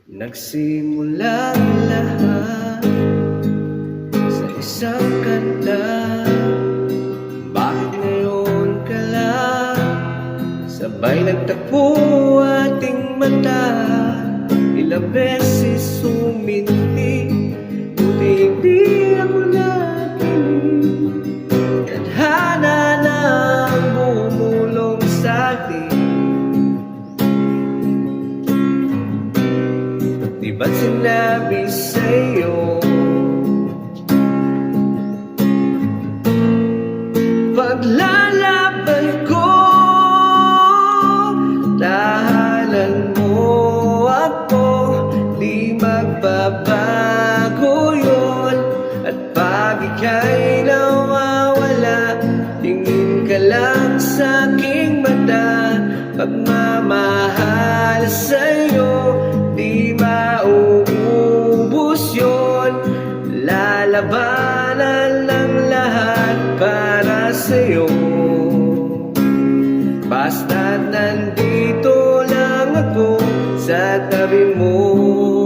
Nagsimulang lahat sa isang kanta. Bakit ngayon ka lang sabay nagtagpo ating mata? Ilang beses suminti, buti hindi ako nakinig. Tadhana na ang bumulong sa'tin. Di ba't sinabi sa'yo paglalaban ko, tahanan mo ako, di magbabago yun. At pag ika'y nawawala, tingin ka lang sa'king mata. Pagmamahal sa'yo, di mauubos yun. Lalabanan ng lahat para sa'yo. Basta't nandito lang ako sa tabi mo.